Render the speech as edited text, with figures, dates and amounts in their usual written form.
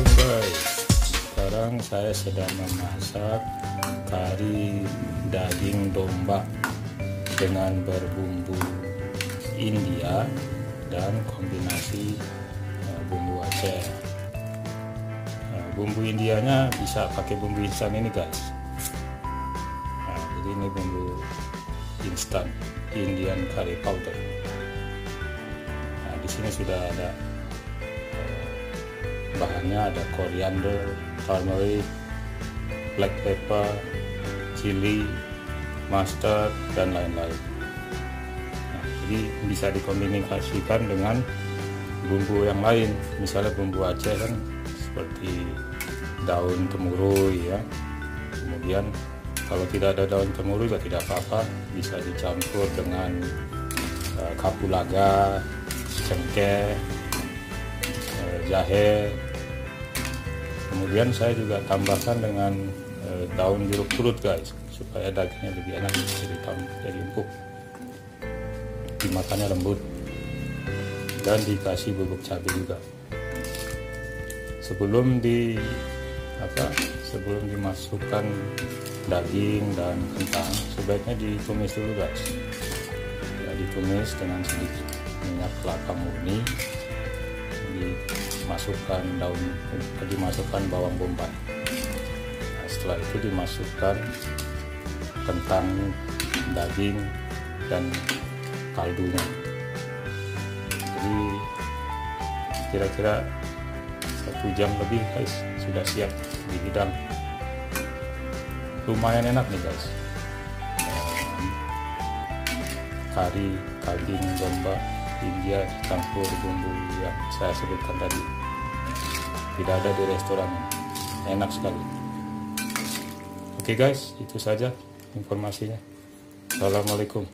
Assalamualaikum guys. Sekarang saya sedang memasak kari daging domba dengan berbumbu India dan kombinasi bumbu Aceh. Bumbu Indianya bisa pakai bumbu instan ini guys. Jadi ini bumbu instan Indian curry powder. Di sini sudah ada bahannya, ada coriander, turmeric, black pepper, chili, mustard, dan lain-lain. Jadi bisa dikombinasikan dengan bumbu yang lain, misalnya bumbu Aceh kan seperti daun temurui ya. Kemudian kalau tidak ada daun temurui juga tidak apa-apa, bisa dicampur dengan kapulaga, cengkeh, jahe. Kemudian saya juga tambahkan dengan daun jeruk purut guys, supaya dagingnya lebih enak, jadi empuk, dimakannya lembut, dan dikasih bubuk cabai juga. Sebelum dimasukkan daging dan kentang, sebaiknya ditumis dulu guys. Ya, ditumis dengan sedikit minyak kelapa murni, dimasukkan bawang bombay. Setelah itu dimasukkan kentang, daging, dan kaldunya. Jadi kira-kira 1 jam lebih guys, sudah siap dihidang. Lumayan enak nih guys, kari daging domba India dicampur bumbu yang saya sebutkan tadi. Tidak ada di restoran ini. Enak sekali. Oke guys, itu saja informasinya. Assalamualaikum.